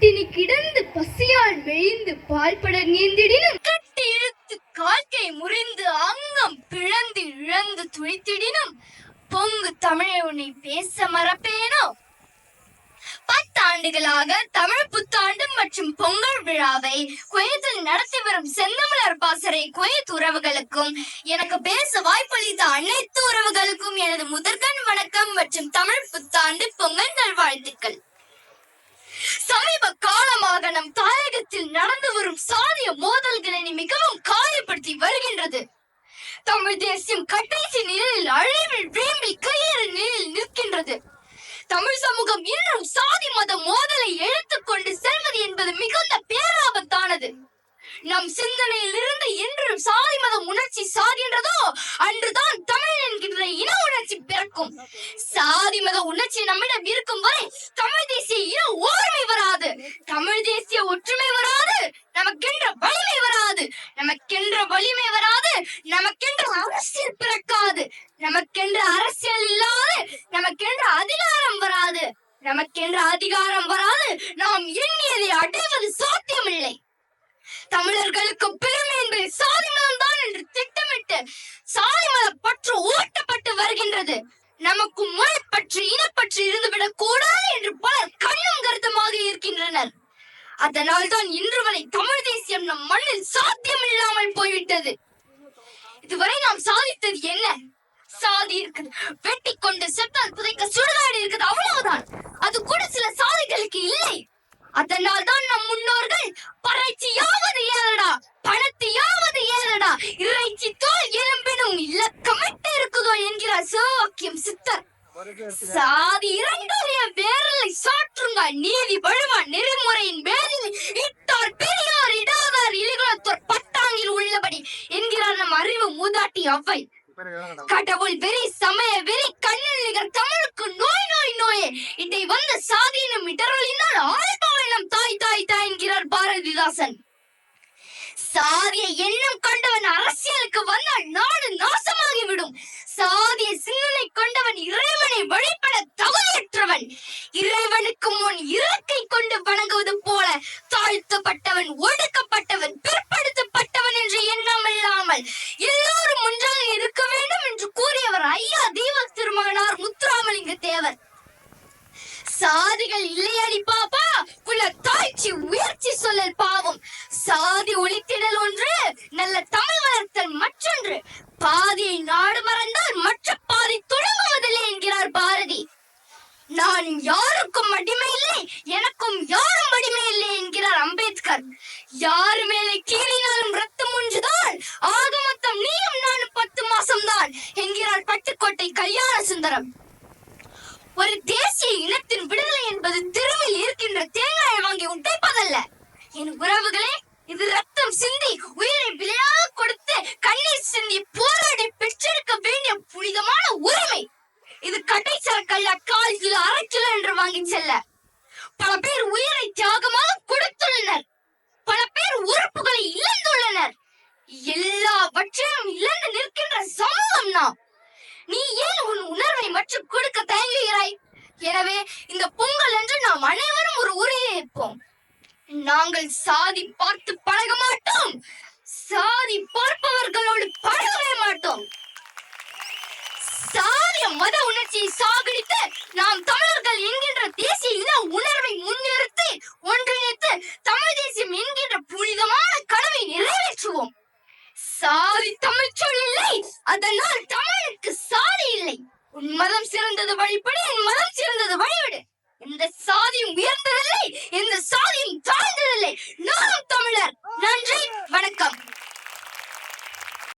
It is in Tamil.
பட்டினி கிடந்து பசியால் மெலிந்து பால்பட நீந்திடினும் கட்டி இழுத்து கால்கை முறிந்து அங்கம் பிளந்து இழந்து துடித்திடினும் பொங்கு தமிழை உன்னை பேச மறப்பேனோ. 10 ஆண்டுகளாக தமிழ் புத்தாண்டு மற்றும் பொங்கல் விழாவை குவைத்தில் நடத்தி வரும் செந்தமிழர் பாசறை குவைத் உறவுகளுக்கும் எனக்கு பேச வாய்ப்பளித்த அனைத்து உறவுகளுக்கும் எனது முதற்கண் வணக்கம் மற்றும் தமிழ் புத்தாண்டு பொங்கல் நல்வாழ்த்துக்கள். சமீப காலமாக நம் தாயகத்தில் நடந்து வரும் சாதிய மோதல்களை மிகவும் காயப்படுத்தி வருகின்றது. தமிழ் தேசியம் கடைசி நிலையில் அழிவில் வீம்பி கையேறு நிலையில் நிற்கின்றது. தமிழ் சமூகம் இன்னும் சாதி மத மோதலை எடுத்துக்கொண்டு செல்வது என்பது மிகுந்த பேராபத்தானது. நம் சிந்தனையில் இருந்து என்று சாதி மத உணர்ச்சி சாகின்றதோ அன்றுதான் தமிழ் என்கின்ற இன உணர்ச்சி பிறக்கும். சாதி மத உணர்ச்சி நம்மிடம் இருக்கும் வரை தமிழ் தேசிய இன ஓர்மை வராது, தமிழ் தேசிய ஒற்றுமை வராது, நமக்கென்ற வலிமை வராது, நமக்கென்ற வலிமை வராது, நமக்கென்ற அரசியல் பிறக்காது, நமக்கென்ற அரசியல் இல்லாது நமக்கென்ற அதிகாரம் வராது, நமக்கென்ற அதிகாரம் வராது நாம் எண்ணியதை அடைவது சாத்தியமில்லை. தமிழர்களுக்கு பெருமை என்பது சாதி மதம் தான் என்று திட்டமிட்டு சாதி மத பற்று ஊட்டப்பட்டு வருகின்றது. நமக்கு மொழிப்பற்று இனப்பற்று இருந்துவிடக் கூடாது என்று பலர் கண்ணும் கருத்துமாக இருக்கின்றனர். அதனால் தான் இன்று வரை தமிழ் தேசியம் நம் மண்ணில் சாத்தியம் இல்லாமல் போய்விட்டது. இதுவரை நாம் சாதித்தது என்ன? சாதி இருக்குது, வெட்டி கொண்டு செத்தால் புதைக்க சுடுகாடு இருக்குது, அவ்வளவுதான். அது கூட சில சாதிகளுக்கு இல்லை. அதனால் தான் நம் முன்னோர்கள் பறைச்சியாவது ஏறடா, பணத்தையாவது ஏறடா, இறைச்சி தோல் எலும்பினும் இலக்கமிட்டு இருக்குதோ என்கிறார் சிவவாக்கியம் சித்தர். சாதி இரண்டுடைய வேரலை சாற்றுங்க நீதி வழுவான் நெறிமுறையின் பேரில் இட்டார் பெரியார் இடாதார் இலிகுலத்தோர் பட்டாங்கில் உள்ளபடி என்கிறார் நம் அறிவு மூதாட்டி அவ்வை. கடவுள் வெறி சமய வெறி கண்ணில் நிகர் தமிழுக்கு நோய் நோய் நோயே இதை வந்த சாதியினும் இடரொலினால் ஆழ்பவனம் தாய் தாய் தாய் என்கிறார் பாரதிதாசன். சாதிய எண்ணம் கொண்டவன் அரசியலுக்கு வந்தால் நாடு நாசமாகிவிடும். சாதிய சிந்தனை கொண்டவன் இறைவனை வழிபட தகுதியற்றவன். இறைவனுக்கு முன் இறக்கை கொண்டு வணங்குவது போல தாழ்த்தப்பட்டவன், ஒடுக்கப்பட்டவன், பிற்படுத்தப்பட்டவன் என்ற எண்ணம் இல்லாமல் எல்லோரும் ஒன்றாக இருக்க வேண்டும் என்று கூறியவர் ஐயா தீபக் திருமகனார் முத்துராமலிங்க தேவர். சாதிகள் இல்லையடி பாப்பா குல தாய்ச்சி உயர்ச்சி சொல்லல் பாவம். சாதி ஒழித்திடல் ஒன்று, நல்ல தமிழ் வளர்த்தல் மற்றொன்று. பாதியை நாடு மறந்தால் மற்ற பாதி தொடங்குவதில்லை என்கிறார் பாரதி. நான் யாருக்கும் அடிமை இல்லை, எனக்கும் யாரும் அடிமை இல்லை என்கிறார் அம்பேத்கர். யாரு மேலே கீறினாலும் ரத்தம் ஒன்றுதான், ஆக மொத்தம் நீயும் நானும் 10 மாசம்தான் என்கிறார் பட்டுக்கோட்டை கல்யாண சுந்தரம். ஒரு தேசிய இனத்தின் விடுதலை என்பது தெருவில் இருக்கின்ற தேங்காயை வாங்கி உடைப்பதல்ல. என் உறவுகளே, இது ரத்தம் சிந்தி உயிரை விலையாக கொடுத்து கண்ணீர் சிந்தி போராடி பெற்றெடுக்க வேண்டிய புனிதமான உரிமை. இது கடை சரக்கல்ல, 1/4 கிலோ 1/2 கிலோ என்று வாங்கி செல்ல. பல பேர் உயிரை தியாகமாக கொடுத்துள்ளனர், பல பேர் உறுப்புகளை இழந்துள்ளனர். எல்லாவற்றையும் இழந்து நிற்கின்ற சமூகம் நாம். நீ ஏன் உன் உணர்வை மற்றும் கொடுக்க தயங்குகிறாய்? எனவே இந்த பொங்கல் என்று நாம் அனைவரும் ஒரு உறுதியை ஏற்போம். நாங்கள் சாதி பார்த்து பழக மாட்டோம், சாதி பார்ப்பவர்களோடு பழகவே மாட்டோம். சாதிய மத உணர்ச்சியை சாகடித்து நாம் தமிழர்கள் என்கின்ற தேசிய இன உணர்வை முன்னிறுத்தி ஒன்றிணைத்து தமிழ் தேசியம் என்கின்ற புனிதமான கனவை நிறைவேற்றுவோம். சாதி தமிழ் சொல் இல்லை, அதனால் தமிழுக்கு சாதி இல்லை. உன் மதம் சிறந்தது வழிபடி, என் மதம்